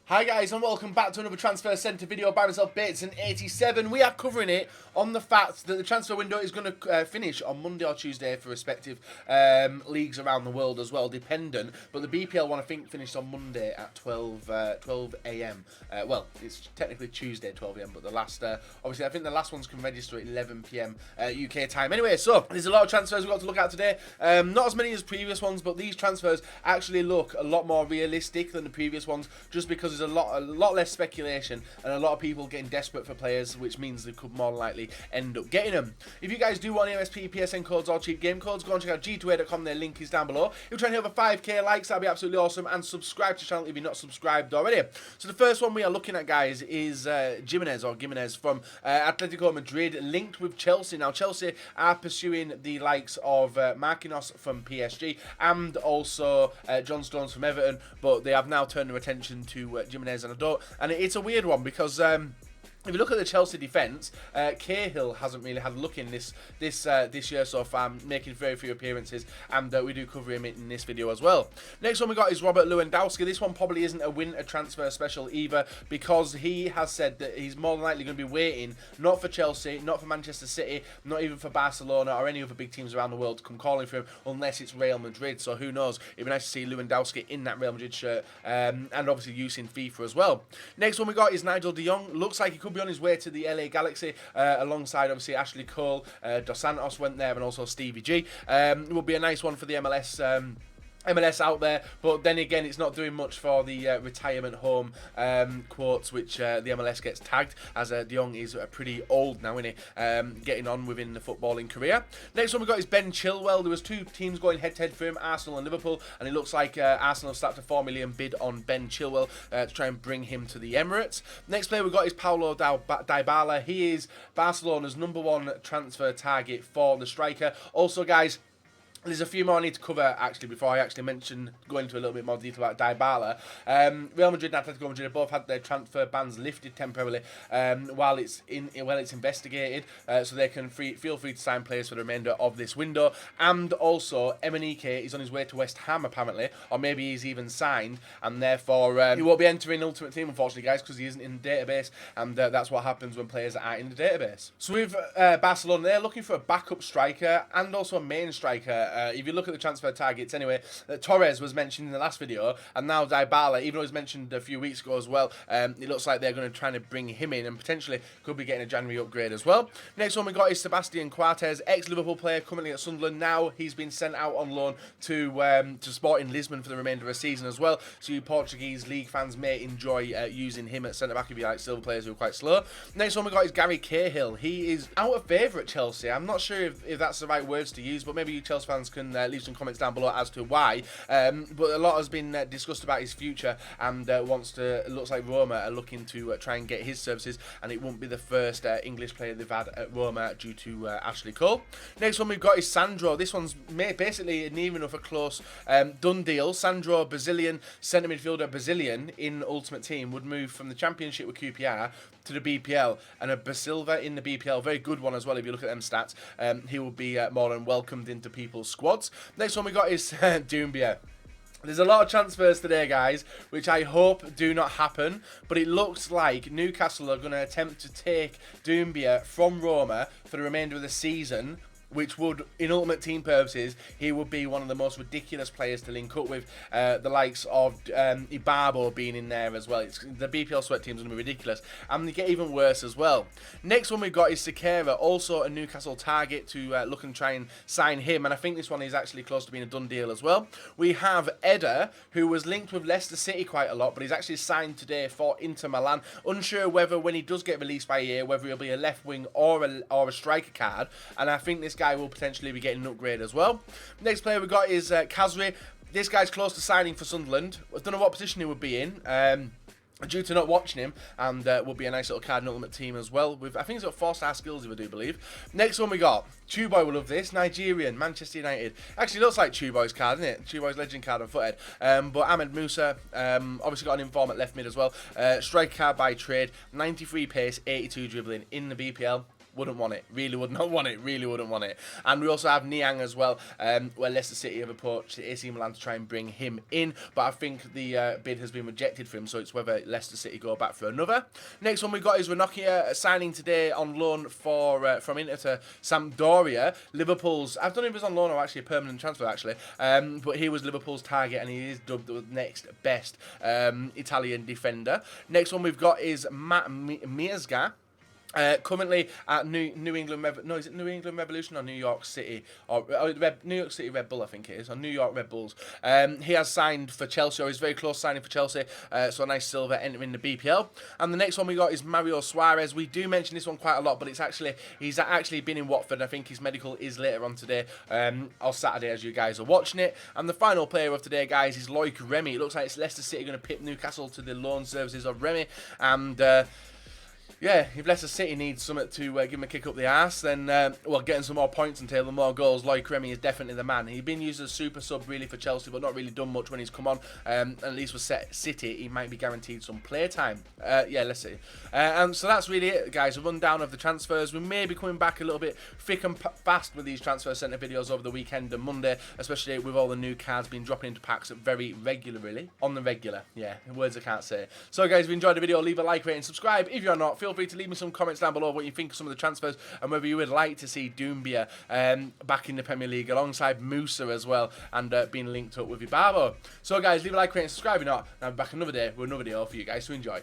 Hi guys and welcome back to another Transfer Centre video by myself, Bateson87. We are covering it on the fact that the transfer window is going to finish on Monday or Tuesday for respective leagues around the world as well, dependent. But the BPL one I think finished on Monday at 12 AM. Well, it's technically Tuesday at 12 AM, but the last, obviously I think the last ones can register at 11 PM UK time. Anyway, so there's a lot of transfers we've got to look at today. Not as many as previous ones, but these transfers actually look a lot more realistic than the previous ones, just because there's a lot less speculation and a lot of people getting desperate for players, which means they could more likely end up getting them. If you guys do want MSP, PSN codes or cheap game codes, go and check out g2a.com, their link is down below. If you're trying to hit over 5k likes, that'd be absolutely awesome, and subscribe to the channel if you're not subscribed already. So the first one we are looking at, guys, is Gimenez from Atletico Madrid, linked with Chelsea. Now Chelsea are pursuing the likes of Marquinhos from PSG and also John Stones from Everton, but they have now turned their attention to Gimenez, and it's a weird one because if you look at the Chelsea defence, Cahill hasn't really had a look in this year so far, making very few appearances, and we do cover him in this video as well. Next one we got is Robert Lewandowski. This one probably isn't a winter transfer special either, because he has said that he's more than likely going to be waiting, not for Chelsea, not for Manchester City, not even for Barcelona or any other big teams around the world to come calling for him, unless it's Real Madrid. So who knows? It'd be nice to see Lewandowski in that Real Madrid shirt, and obviously using FIFA as well. Next one we got is Nigel de Jong. Looks like he could be on his way to the LA Galaxy, alongside obviously Ashley Cole. Dos Santos went there, and also Stevie G. It would be a nice one for the MLS out there, but then again, it's not doing much for the retirement home quotes, which the MLS gets tagged, as De Jong is pretty old now, isn't he? Getting on within the footballing career. Next one we got is Ben Chilwell. There was two teams going head-to-head for him, Arsenal and Liverpool, and it looks like Arsenal have slapped a $4 million bid on Ben Chilwell to try and bring him to the Emirates. Next player we got is Paulo Dybala. He is Barcelona's #1 transfer target for the striker. Also, guys, there's a few more I need to cover actually before I actually go into a little bit more detail about Dybala. Real Madrid and Atletico Madrid have both had their transfer bans lifted temporarily while it's investigated, so they can feel free to sign players for the remainder of this window. And also, Emenike is on his way to West Ham apparently, or maybe he's even signed, and therefore he won't be entering Ultimate Team, unfortunately, guys, because he isn't in the database, and that's what happens when players aren't in the database. So with Barcelona, they're looking for a backup striker and also a main striker. If you look at the transfer targets anyway, Torres was mentioned in the last video, and now Dybala, even though he was mentioned a few weeks ago as well, it looks like they're going to try to bring him in and potentially could be getting a January upgrade as well. Next one we got is Sebastian Coates, ex-Liverpool player currently at Sunderland. Now he's been sent out on loan to Sporting Lisbon for the remainder of the season as well, so you Portuguese league fans may enjoy using him at centre-back if you like silver players who are quite slow. Next one we got is Gary Cahill. He is out of favour at Chelsea. I'm not sure if that's the right words to use, but maybe you Chelsea fans can leave some comments down below as to why. But a lot has been discussed about his future, and it looks like Roma are looking to try and get his services, and it won't be the first English player they've had at Roma due to Ashley Cole. Next one we've got is Sandro. This one's basically near enough a close done deal. Sandro, Brazilian centre midfielder, Brazilian in Ultimate Team, would move from the Championship with QPR to the BPL, and a Basilva in the BPL, very good one as well if you look at them stats. He will be more than welcomed into people's squads. Next one we got is Doumbia. There's a lot of transfers today, guys, which I hope do not happen, but it looks like Newcastle are going to attempt to take Doumbia from Roma for the remainder of the season, which would, in Ultimate Team purposes, he would be one of the most ridiculous players to link up with, the likes of Ibarbo being in there as well. The BPL sweat team's going to be ridiculous, and they get even worse as well. Next one we've got is Sekera, also a Newcastle target to look and try and sign him, and I think this one is actually close to being a done deal as well. We have Eder, who was linked with Leicester City quite a lot, but he's actually signed today for Inter Milan. Unsure whether when he does get released by EA, whether he'll be a left wing or a striker card, and I think this guy will potentially be getting an upgrade as well. Next player we got is Kazri. This guy's close to signing for Sunderland. I don't know what position he would be in, due to not watching him, and will be a nice little card in Ultimate Team as well. I think he's got 4-star skills, if I do believe. Next one we got, Chuboy will love this, Nigerian, Manchester United. Actually looks like Chuboy's card, isn't it? Chuboy's legend card on foothead. But Ahmed Musa, obviously got an inform at left mid as well. Striker card by trade, 93 pace, 82 dribbling in the BPL. Wouldn't want it. Really would not want it. Really wouldn't want it. And we also have Niang as well, where Leicester City have approached AC Milan to try and bring him in. But I think the bid has been rejected for him, so it's whether Leicester City go back for another. Next one we got is Ranocchia signing today on loan for from Inter to Sampdoria. Liverpool's, I don't know if it was on loan or actually a permanent transfer actually, but he was Liverpool's target and he is dubbed the next best Italian defender. Next one we've got is Matt Miazga. Currently at New England is it New England Revolution or New York City or New York City Red Bull I think it is, or New York Red Bulls. He has signed for Chelsea, or he's very close signing for Chelsea. So a nice silver entering the BPL. And the next one we got is Mario Suarez. We do mention this one quite a lot, but he's actually been in Watford. I think his medical is later on today or Saturday as you guys are watching it. And the final player of today, guys, is Loic Remy. It looks like it's Leicester City going to pip Newcastle to the loan services of Remy, and yeah, if Leicester City needs something to give him a kick up the arse, then, well, getting some more points and tailing more goals, Loic Remy is definitely the man. He's been used as a super sub, really, for Chelsea, but not really done much when he's come on. At least with City, he might be guaranteed some play time. Yeah, let's see. And so that's really it, guys. A rundown of the transfers. We may be coming back a little bit thick and fast with these transfer centre videos over the weekend and Monday, especially with all the new cards being dropping into packs very regularly. On the regular. Yeah, words I can't say. So, guys, if you enjoyed the video, leave a like, rate, and subscribe. If you're not, feel free to leave me some comments down below what you think of some of the transfers and whether you would like to see Doumbia back in the Premier League alongside Musa as well, and being linked up with Ibarbo. So guys, leave a like, rate and subscribe if you're not, and I'll be back another day with another video for you guys to enjoy.